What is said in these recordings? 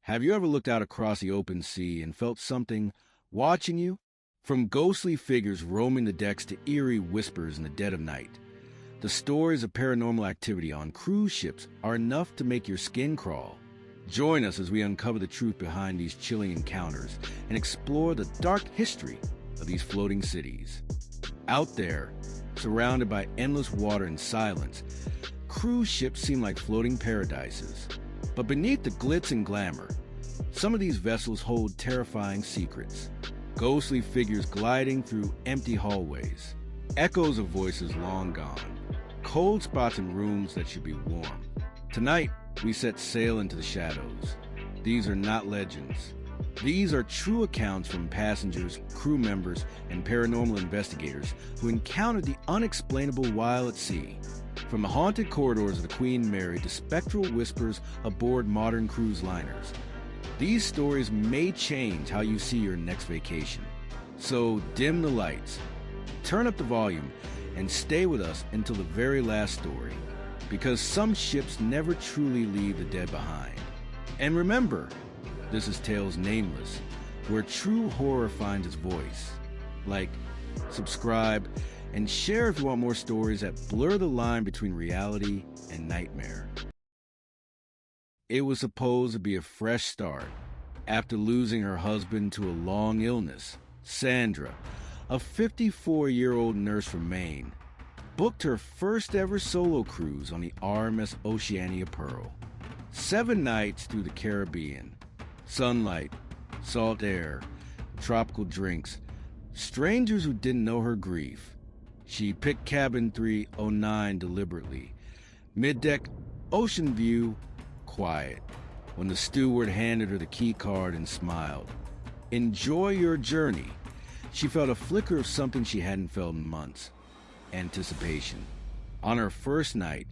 Have you ever looked out across the open sea and felt something watching you? From ghostly figures roaming the decks to eerie whispers in the dead of night, the stories of paranormal activity on cruise ships are enough to make your skin crawl. Join us as we uncover the truth behind these chilling encounters and explore the dark history of these floating cities. Out there, surrounded by endless water and silence, cruise ships seem like floating paradises. But beneath the glitz and glamour, some of these vessels hold terrifying secrets. Ghostly figures gliding through empty hallways, echoes of voices long gone, cold spots in rooms that should be warm. Tonight, we set sail into the shadows. These are not legends. These are true accounts from passengers, crew members, and paranormal investigators who encountered the unexplainable while at sea. From the haunted corridors of the Queen Mary to spectral whispers aboard modern cruise liners, these stories may change how you see your next vacation. So dim the lights, turn up the volume, and stay with us until the very last story, because some ships never truly leave the dead behind. And remember, this is Tales Nameless, where true horror finds its voice. Like, subscribe, and share if you want more stories that blur the line between reality and nightmare. It was supposed to be a fresh start. After losing her husband to a long illness, Sandra, a 54-year-old nurse from Maine, booked her first ever solo cruise on the RMS Oceania Pearl. 7 nights through the Caribbean. Sunlight, salt air, tropical drinks, strangers who didn't know her grief. She picked cabin 309 deliberately. Mid-deck, ocean view, quiet. When the steward handed her the key card and smiled, "Enjoy your journey," she felt a flicker of something she hadn't felt in months. Anticipation. On her first night,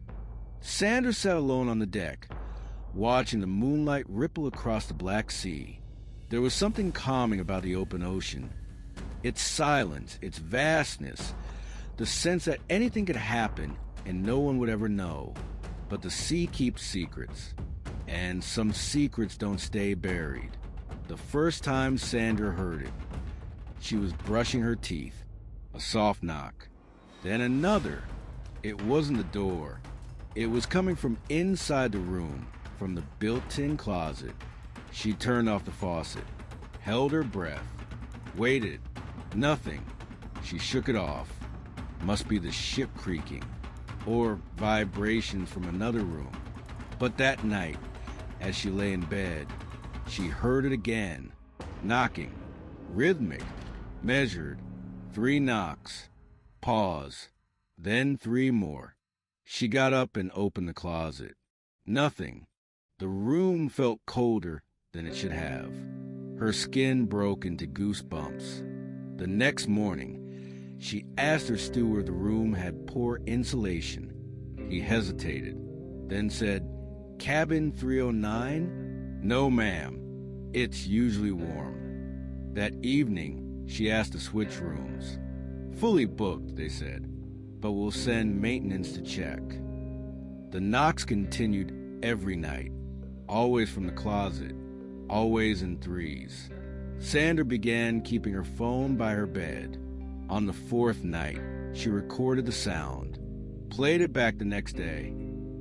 Sandra sat alone on the deck, watching the moonlight ripple across the Black Sea. There was something calming about the open ocean. Its silence, its vastness, the sense that anything could happen and no one would ever know. But the sea keeps secrets, and some secrets don't stay buried. The first time Sandra heard it, she was brushing her teeth. A soft knock. Then another. It wasn't the door. It was coming from inside the room, from the built-in closet. She turned off the faucet, held her breath, waited. Nothing. She shook it off. Must be the ship creaking, or vibrations from another room. But that night, as she lay in bed, she heard it again. Knocking. Rhythmic. Measured. 3 knocks. Pause. Then 3 more. She got up and opened the closet. Nothing. The room felt colder than it should have. Her skin broke into goosebumps. The next morning, she asked her steward if the room had poor insulation. He hesitated, then said, "Cabin 309? No, ma'am. It's usually warm." That evening, she asked to switch rooms. "Fully booked," they said, "but we'll send maintenance to check." The knocks continued every night, always from the closet, always in 3s. Sandra began keeping her phone by her bed. On the 4th night, she recorded the sound, played it back the next day.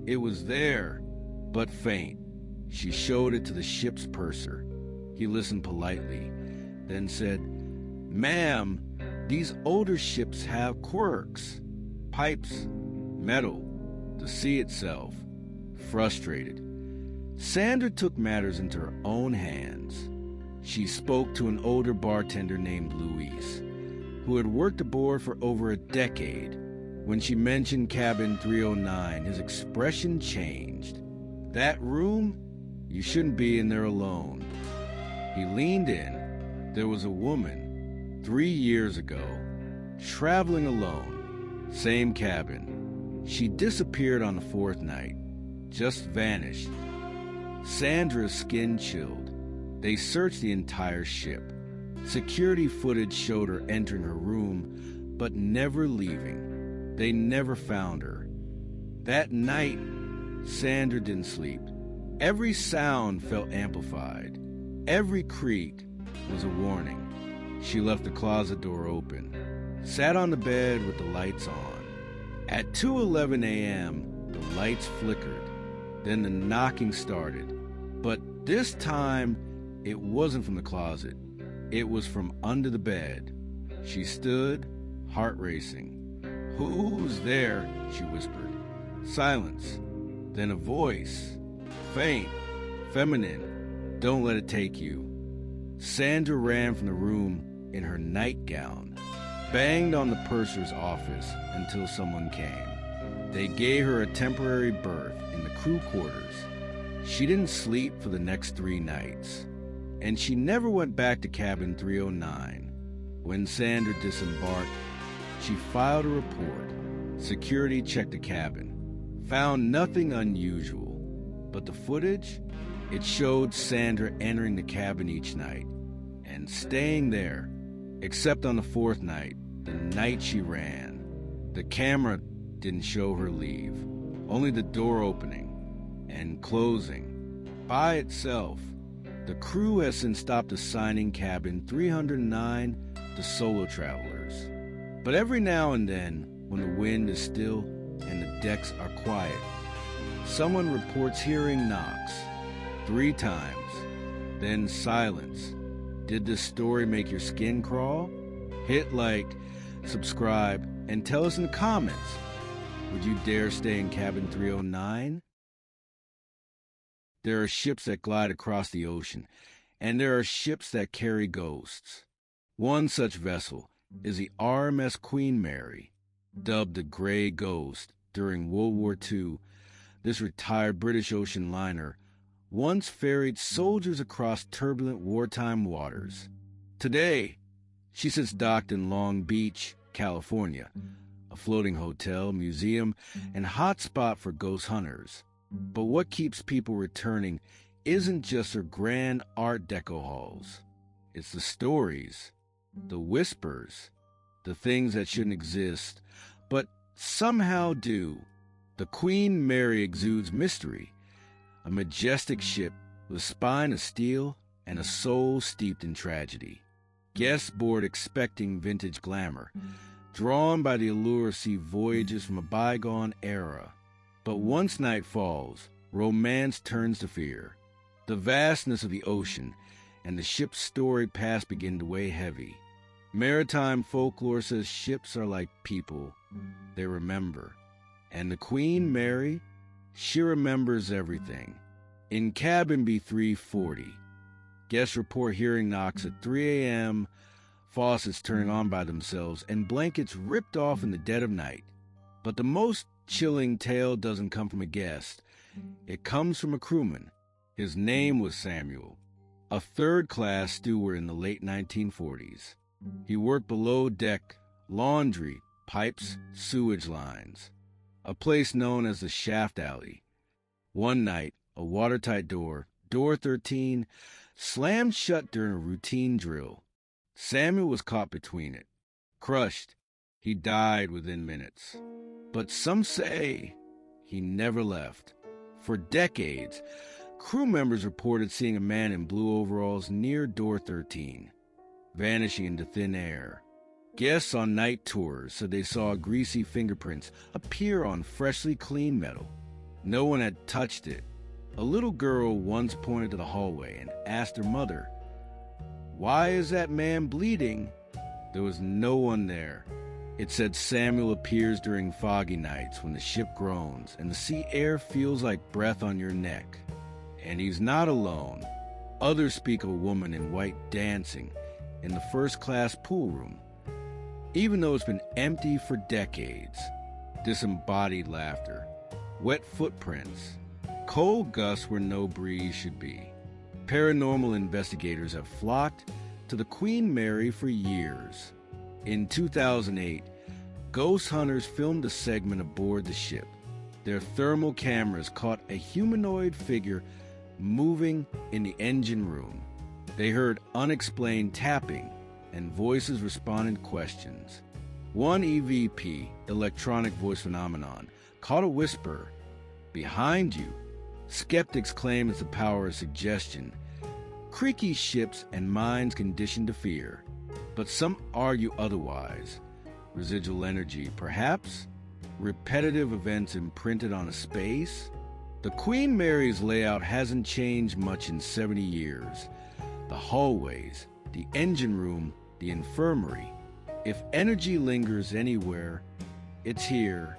It was there, but faint. She showed it to the ship's purser. He listened politely, then said, "Ma'am, these older ships have quirks. Pipes, metal, the sea itself." Frustrated, Sandra took matters into her own hands. She spoke to an older bartender named Luis, who had worked aboard for over a decade. When she mentioned cabin 309, his expression changed. "That room? You shouldn't be in there alone." He leaned in. There was a woman, 3 years ago, traveling alone. Same cabin. She disappeared on the 4th night. Just vanished. Sandra's skin chilled. They searched the entire ship. Security footage showed her entering her room, but never leaving. They never found her. That night, Sandra didn't sleep. Every sound felt amplified. Every creak was a warning. She left the closet door open, sat on the bed with the lights on. At 2:11 a.m., the lights flickered. Then the knocking started. But this time, it wasn't from the closet. It was from under the bed. She stood, heart racing. "Who's there?" she whispered. Silence. Then a voice. Faint, feminine. "Don't let it take you." Sandra ran from the room in her nightgown, banged on the purser's office until someone came. They gave her a temporary berth in the crew quarters. She didn't sleep for the next 3 nights, and she never went back to cabin 309. When Sandra disembarked, she filed a report. Security checked the cabin, found nothing unusual, but the footage, it showed Sandra entering the cabin each night and staying there, except on the 4th night, the night she ran. The camera didn't show her leave, only the door opening and closing by itself. The crew has since stopped assigning cabin 309 to solo travelers. But every now and then, when the wind is still and the decks are quiet, someone reports hearing knocks 3 times, then silence. Did this story make your skin crawl? Hit like, subscribe, and tell us in the comments. Would you dare stay in cabin 309? There are ships that glide across the ocean, and there are ships that carry ghosts. One such vessel is the RMS Queen Mary, dubbed the Grey Ghost. During World War II, this retired British ocean liner once ferried soldiers across turbulent wartime waters. Today, she sits docked in Long Beach, California, a floating hotel, museum, and hotspot for ghost hunters. But what keeps people returning isn't just her grand Art Deco halls. It's the stories, the whispers, the things that shouldn't exist, but somehow do. The Queen Mary exudes mystery, a majestic ship with a spine of steel and a soul steeped in tragedy. Guests board expecting vintage glamour, drawn by the allure of sea voyages from a bygone era. But once night falls, romance turns to fear. The vastness of the ocean and the ship's storied past begin to weigh heavy. Maritime folklore says ships are like people. They remember. And the Queen Mary, she remembers everything. In cabin B340, guests report hearing knocks at 3 a.m., faucets turning on by themselves, and blankets ripped off in the dead of night. But the most chilling tale doesn't come from a guest. It comes from a crewman. His name was Samuel, a third-class steward in the late 1940s. He worked below deck, laundry, pipes, sewage lines, a place known as the Shaft Alley. One night, a watertight door, door 13, slammed shut during a routine drill. Samuel was caught between it. Crushed, he died within minutes. But some say he never left. For decades, crew members reported seeing a man in blue overalls near door 13, vanishing into thin air. Guests on night tours said they saw greasy fingerprints appear on freshly cleaned metal. No one had touched it. A little girl once pointed to the hallway and asked her mother, "Why is that man bleeding?" There was no one there. It said Samuel appears during foggy nights when the ship groans and the sea air feels like breath on your neck. And he's not alone. Others speak of a woman in white dancing in the first-class pool room. Even though it's been empty for decades, disembodied laughter, wet footprints, cold gusts where no breeze should be. Paranormal investigators have flocked to the Queen Mary for years. In 2008, ghost hunters filmed a segment aboard the ship. Their thermal cameras caught a humanoid figure moving in the engine room. They heard unexplained tapping, and voices responded to questions. One EVP, electronic voice phenomenon, caught a whisper, "Behind you." Skeptics claim it's the power of suggestion, creaky ships and minds conditioned to fear. But some argue otherwise. Residual energy, perhaps? Repetitive events imprinted on a space? The Queen Mary's layout hasn't changed much in 70 years. The hallways, the engine room, the infirmary. If energy lingers anywhere, it's here.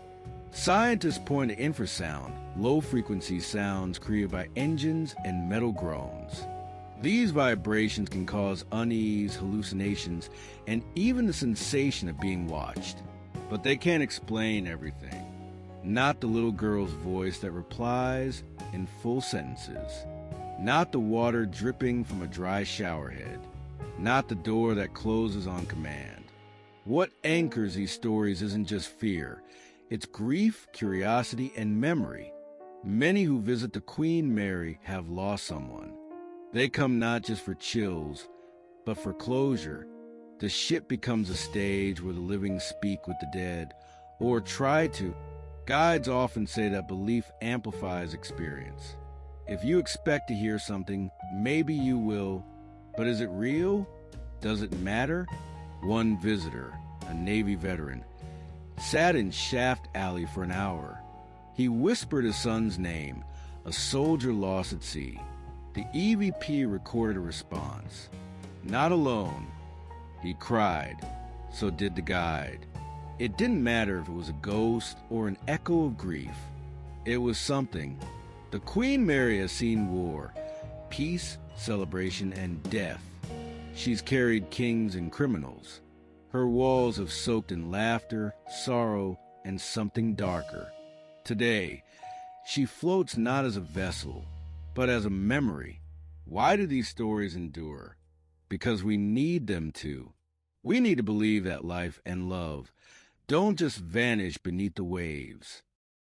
Scientists point to infrasound, low-frequency sounds created by engines and metal groans. These vibrations can cause unease, hallucinations, and even the sensation of being watched. But they can't explain everything. Not the little girl's voice that replies in full sentences. Not the water dripping from a dry showerhead. Not the door that closes on command. What anchors these stories isn't just fear. It's grief, curiosity, and memory. Many who visit the Queen Mary have lost someone. They come not just for chills, but for closure. The ship becomes a stage where the living speak with the dead, or try to. Guides often say that belief amplifies experience. If you expect to hear something, maybe you will, but is it real? Does it matter? One visitor, a Navy veteran, sat in Shaft Alley for an hour. He whispered his son's name, a soldier lost at sea. The EVP recorded a response. Not alone. He cried. So did the guide. It didn't matter if it was a ghost or an echo of grief. It was something. The Queen Mary has seen war, peace, celebration, and death. She's carried kings and criminals. Her walls have soaked in laughter, sorrow, and something darker. Today, she floats not as a vessel, but as a memory. Why do these stories endure? Because we need them to. We need to believe that life and love don't just vanish beneath the waves.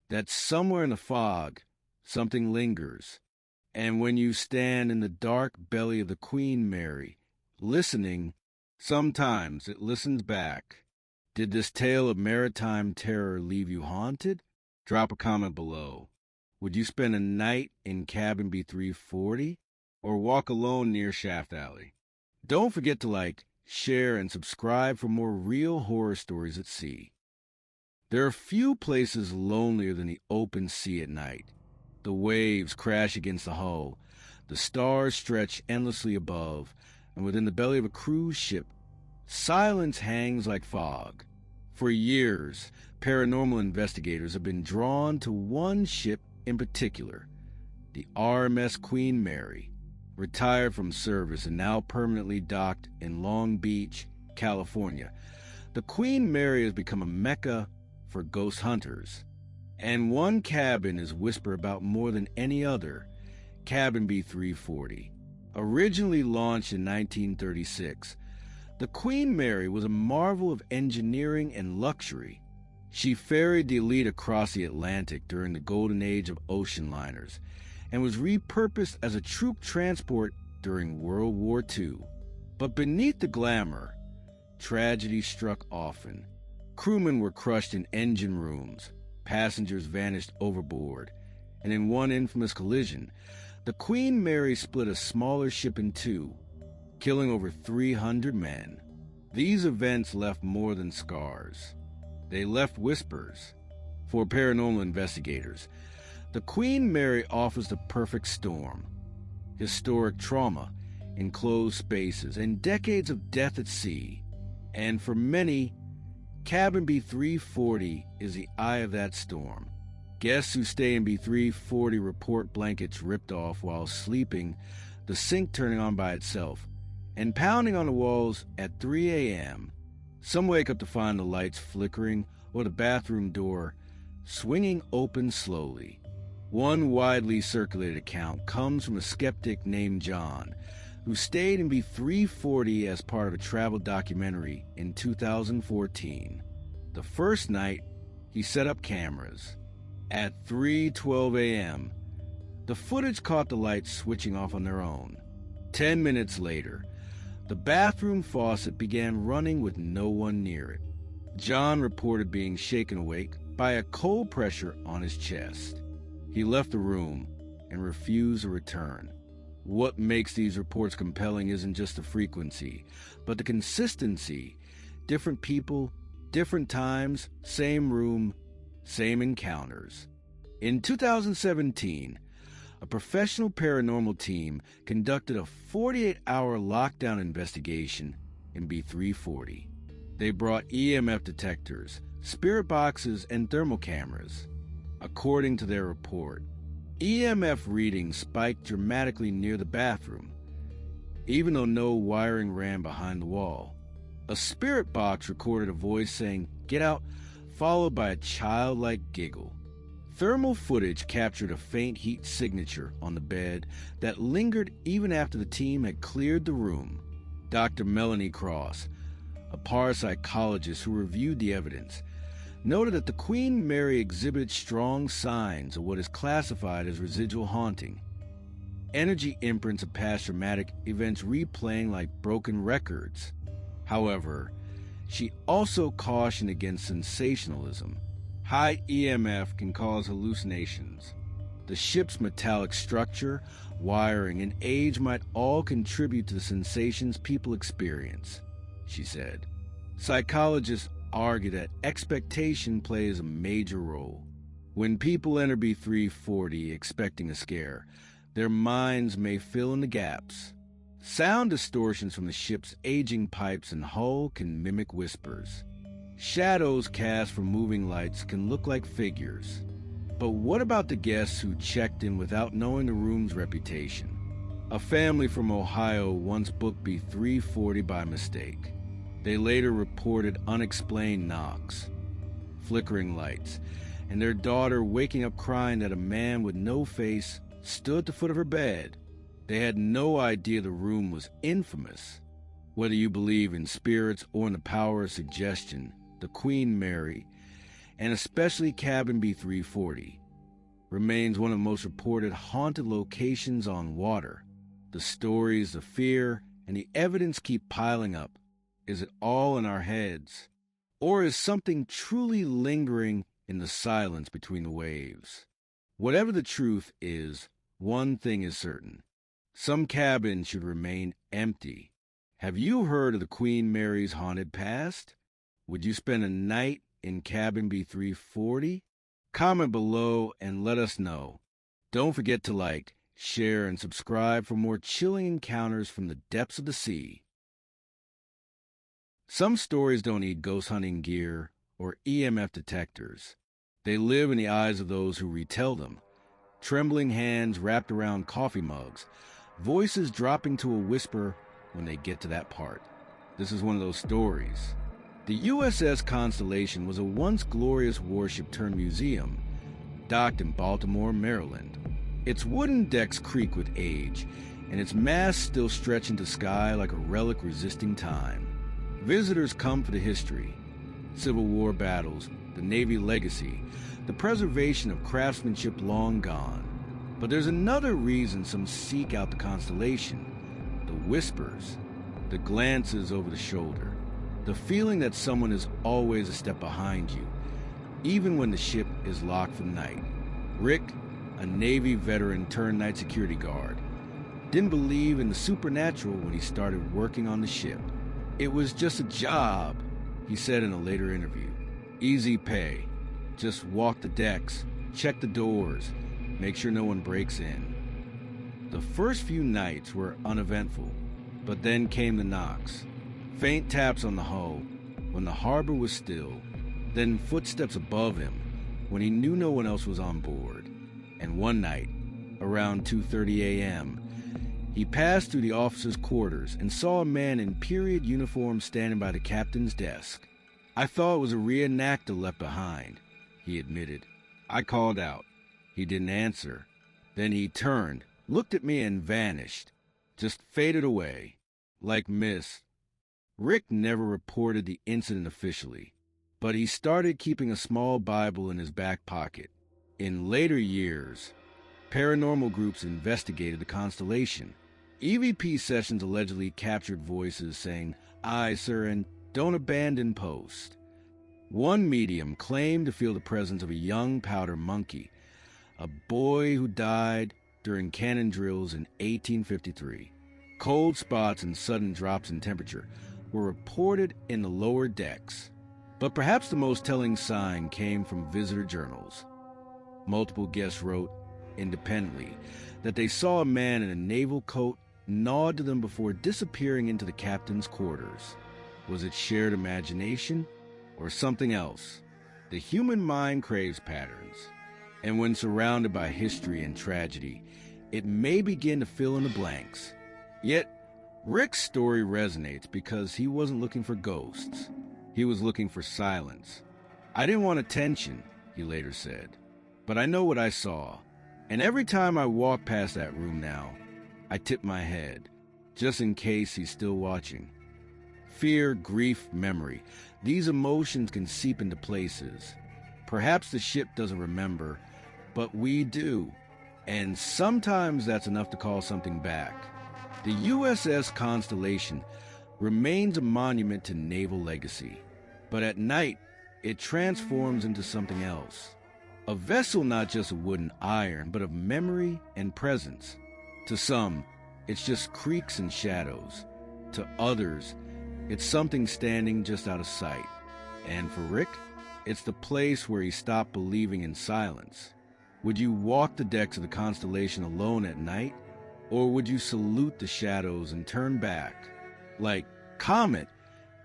That somewhere in the fog, something lingers. And when you stand in the dark belly of the Queen Mary, listening, sometimes it listens back. Did this tale of maritime terror leave you haunted? Drop a comment below. Would you spend a night in cabin B340 or walk alone near Shaft Alley? Don't forget to like, share, and subscribe for more real horror stories at sea. There are few places lonelier than the open sea at night. The waves crash against the hull, the stars stretch endlessly above, and within the belly of a cruise ship, silence hangs like fog. For years, paranormal investigators have been drawn to one ship in particular, the RMS Queen Mary, retired from service and now permanently docked in Long Beach, California. The Queen Mary has become a mecca for ghost hunters, and one cabin is whispered about more than any other, Cabin B340. Originally launched in 1936, the Queen Mary was a marvel of engineering and luxury. She ferried the elite across the Atlantic during the golden age of ocean liners and was repurposed as a troop transport during World War II. But beneath the glamour, tragedy struck often. Crewmen were crushed in engine rooms, passengers vanished overboard, and in one infamous collision, the Queen Mary split a smaller ship in two, killing over 300 men. These events left more than scars. They left whispers. For paranormal investigators, the Queen Mary offers the perfect storm. Historic trauma, enclosed spaces, and decades of death at sea. And for many, Cabin B340 is the eye of that storm. Guests who stay in B340 report blankets ripped off while sleeping, the sink turning on by itself, and pounding on the walls at 3 a.m. Some wake up to find the lights flickering or the bathroom door swinging open slowly. One widely circulated account comes from a skeptic named John, who stayed in B340 as part of a travel documentary in 2014. The first night, he set up cameras. At 3:12 a.m., the footage caught the lights switching off on their own. 10 minutes later, the bathroom faucet began running with no one near it. John reported being shaken awake by a cold pressure on his chest. He left the room, and refuse a return. What makes these reports compelling isn't just the frequency, but the consistency. Different people, different times, same room, same encounters. In 2017, a professional paranormal team conducted a 48-hour lockdown investigation in B340. They brought EMF detectors, spirit boxes, and thermal cameras. According to their report, EMF readings spiked dramatically near the bathroom, even though no wiring ran behind the wall. A spirit box recorded a voice saying, "Get out," followed by a childlike giggle. Thermal footage captured a faint heat signature on the bed that lingered even after the team had cleared the room. Dr. Melanie Cross, a parapsychologist who reviewed the evidence, noted that the Queen Mary exhibited strong signs of what is classified as residual haunting. Energy imprints of past traumatic events replaying like broken records. However, she also cautioned against sensationalism. High EMF can cause hallucinations. The ship's metallic structure, wiring, and age might all contribute to the sensations people experience, she said. Psychologists argue that expectation plays a major role. When people enter B340 expecting a scare, their minds may fill in the gaps. Sound distortions from the ship's aging pipes and hull can mimic whispers. Shadows cast from moving lights can look like figures. But what about the guests who checked in without knowing the room's reputation? A family from Ohio once booked B340 by mistake. They later reported unexplained knocks, flickering lights, and their daughter waking up crying that a man with no face stood at the foot of her bed. They had no idea the room was infamous. Whether you believe in spirits or in the power of suggestion, the Queen Mary, and especially Cabin B340, remains one of the most reported haunted locations on water. The stories, the fear, and the evidence keep piling up. Is it all in our heads? Or is something truly lingering in the silence between the waves? Whatever the truth is, one thing is certain. Some cabins should remain empty. Have you heard of the Queen Mary's haunted past? Would you spend a night in Cabin B340? Comment below and let us know. Don't forget to like, share, and subscribe for more chilling encounters from the depths of the sea. Some stories don't need ghost hunting gear or EMF detectors. They live in the eyes of those who retell them. Trembling hands wrapped around coffee mugs, voices dropping to a whisper when they get to that part. This is one of those stories. The USS Constellation was a once glorious warship turned museum, docked in Baltimore, Maryland. Its wooden decks creak with age, and its masts still stretch into sky like a relic resisting time. Visitors come for the history, Civil War battles, the Navy legacy, the preservation of craftsmanship long gone. But there's another reason some seek out the Constellation: the whispers, the glances over the shoulder, the feeling that someone is always a step behind you, even when the ship is locked for the night. Rick, a Navy veteran turned night security guard, didn't believe in the supernatural when he started working on the ship. It was just a job, he said in a later interview. Easy pay. Just walk the decks, check the doors, make sure no one breaks in. The first few nights were uneventful, but then came the knocks. Faint taps on the hull when the harbor was still, then footsteps above him when he knew no one else was on board. And one night, around 2:30 a.m., he passed through the officers' quarters and saw a man in period uniform standing by the captain's desk. "I thought it was a reenactor left behind," he admitted. I called out. He didn't answer. Then he turned, looked at me, and vanished. Just faded away, like mist. Rick never reported the incident officially, but he started keeping a small Bible in his back pocket. In later years, paranormal groups investigated the Constellation. EVP sessions allegedly captured voices saying, "Aye, sir," and "Don't abandon post." One medium claimed to feel the presence of a young powder monkey, a boy who died during cannon drills in 1853. Cold spots and sudden drops in temperature were reported in the lower decks. But perhaps the most telling sign came from visitor journals. Multiple guests wrote, independently, that they saw a man in a naval coat nod to them before disappearing into the captain's quarters. Was it shared imagination or something else? The human mind craves patterns, and when surrounded by history and tragedy, it may begin to fill in the blanks. Yet, Rick's story resonates because he wasn't looking for ghosts. He was looking for silence. "I didn't want attention," he later said, "but I know what I saw. And every time I walk past that room now, I tip my head, just in case he's still watching." Fear, grief, memory. These emotions can seep into places. Perhaps the ship doesn't remember, but we do. And sometimes that's enough to call something back. The USS Constellation remains a monument to naval legacy. But at night, it transforms into something else. A vessel not just of wood and iron, but of memory and presence. To some, it's just creaks and shadows. To others, it's something standing just out of sight. And for Rick, it's the place where he stopped believing in silence. Would you walk the decks of the Constellation alone at night? Or would you salute the shadows and turn back? Like, comment,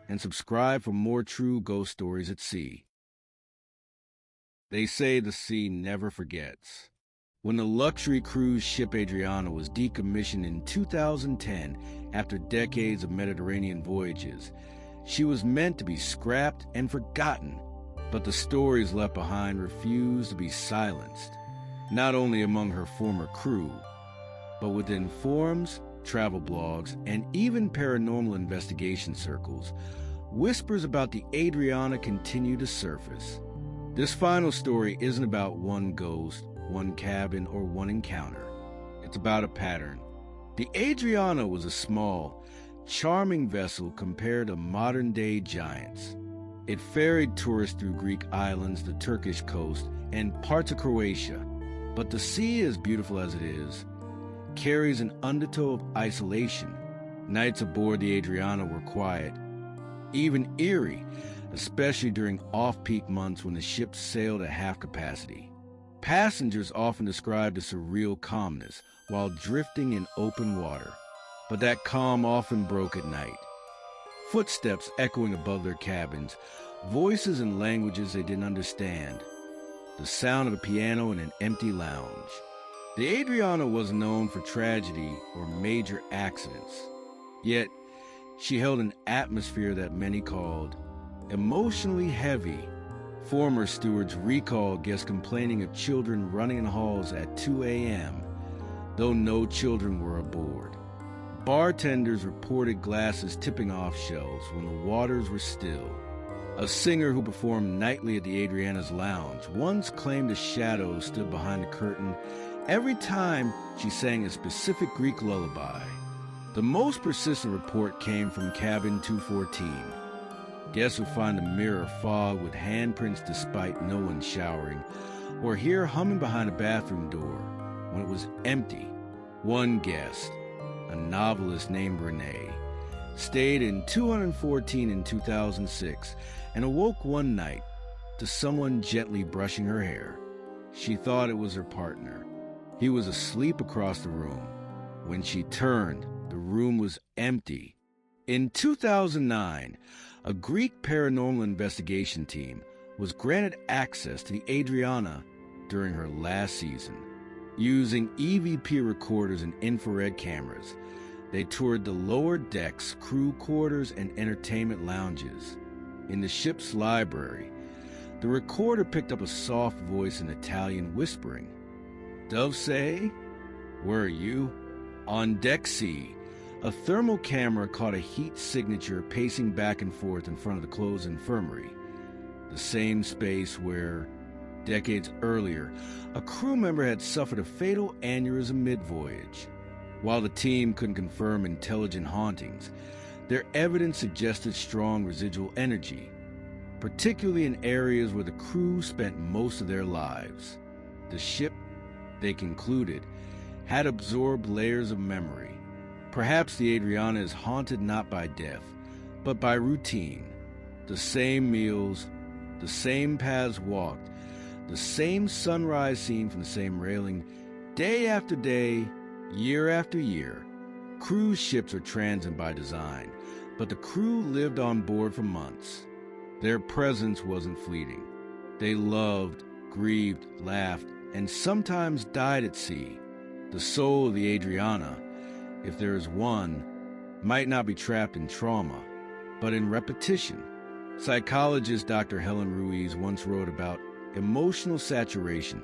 and subscribe for more true ghost stories at sea. They say the sea never forgets. When the luxury cruise ship Adriana was decommissioned in 2010 after decades of Mediterranean voyages, she was meant to be scrapped and forgotten, but the stories left behind refused to be silenced, not only among her former crew, but within forums, travel blogs, and even paranormal investigation circles. Whispers about the Adriana continue to surface. This final story isn't about one ghost, one cabin, or one encounter. It's about a pattern. The Adriana was a small, charming vessel compared to modern-day giants. It ferried tourists through Greek islands, the Turkish coast, and parts of Croatia. But the sea, as beautiful as it is, carries an undertow of isolation. Nights aboard the Adriana were quiet, even eerie, especially during off-peak months when the ship sailed at half capacity. Passengers often described a surreal calmness while drifting in open water, but that calm often broke at night. Footsteps echoing above their cabins, voices in languages they didn't understand, the sound of a piano in an empty lounge. The Adriana was known for tragedy or major accidents, yet she held an atmosphere that many called emotionally heavy. Former stewards recalled guests complaining of children running in halls at 2 a.m., though no children were aboard. Bartenders reported glasses tipping off shelves when the waters were still. A singer who performed nightly at the Adriana's lounge once claimed a shadow stood behind the curtain every time she sang a specific Greek lullaby. The most persistent report came from cabin 214. Guests would find the mirror fogged with handprints despite no one showering, or hear humming behind a bathroom door when it was empty. One guest, a novelist named Renee, stayed in 214 in 2006 and awoke one night to someone gently brushing her hair. She thought it was her partner. He was asleep across the room. When she turned, the room was empty. In 2009, a Greek paranormal investigation team was granted access to the Adriana during her last season. Using EVP recorders and infrared cameras, they toured the lower decks, crew quarters, and entertainment lounges. In the ship's library, the recorder picked up a soft voice in Italian whispering, "Dove say, where are you?" On deck C, a thermal camera caught a heat signature pacing back and forth in front of the closed infirmary, the same space where, decades earlier, a crew member had suffered a fatal aneurysm mid-voyage. While the team couldn't confirm intelligent hauntings, their evidence suggested strong residual energy, particularly in areas where the crew spent most of their lives. The ship, they concluded, had absorbed layers of memory. Perhaps the Adriana is haunted not by death, but by routine. The same meals, the same paths walked, the same sunrise seen from the same railing, day after day, year after year. Cruise ships are transient by design, but the crew lived on board for months. Their presence wasn't fleeting. They loved, grieved, laughed, and sometimes died at sea. The soul of the Adriana, if there is one, might not be trapped in trauma, but in repetition. Psychologist Dr. Helen Ruiz once wrote about emotional saturation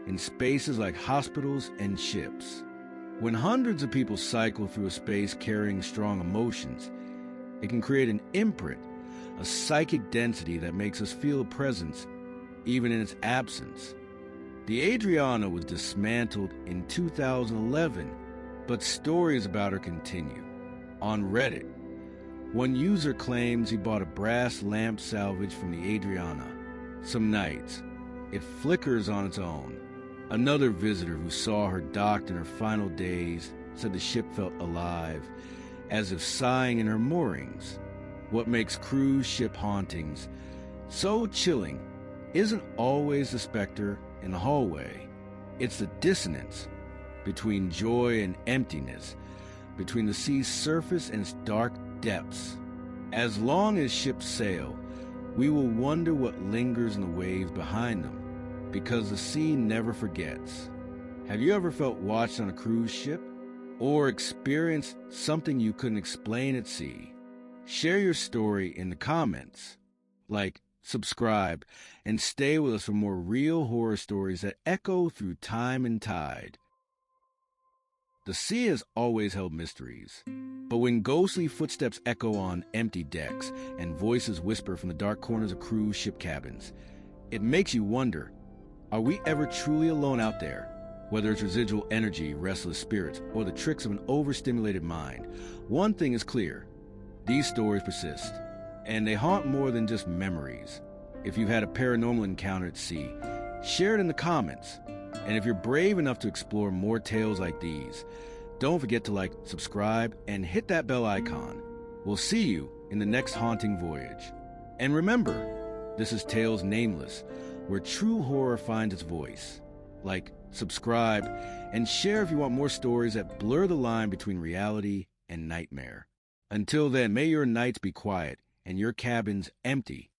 in spaces like hospitals and ships. When hundreds of people cycle through a space carrying strong emotions, it can create an imprint, a psychic density that makes us feel a presence even in its absence. The Adriana was dismantled in 2011, but stories about her continue. On Reddit, one user claims he bought a brass lamp salvage from the Adriana. Some nights, it flickers on its own. Another visitor who saw her docked in her final days said the ship felt alive, as if sighing in her moorings. What makes cruise ship hauntings so chilling isn't always the specter in the hallway. It's the dissonance between joy and emptiness, between the sea's surface and its dark depths. As long as ships sail, we will wonder what lingers in the waves behind them, because the sea never forgets. Have you ever felt watched on a cruise ship? Or experienced something you couldn't explain at sea? Share your story in the comments. Like, subscribe, and stay with us for more real horror stories that echo through time and tide. The sea has always held mysteries, but when ghostly footsteps echo on empty decks and voices whisper from the dark corners of cruise ship cabins, it makes you wonder, are we ever truly alone out there? Whether it's residual energy, restless spirits, or the tricks of an overstimulated mind, one thing is clear: these stories persist, and they haunt more than just memories. If you've had a paranormal encounter at sea, share it in the comments. And if you're brave enough to explore more tales like these, don't forget to like, subscribe, and hit that bell icon. We'll see you in the next haunting voyage. And remember, this is Tales Nameless, where true horror finds its voice. Like, subscribe, and share if you want more stories that blur the line between reality and nightmare. Until then, may your nights be quiet and your cabins empty.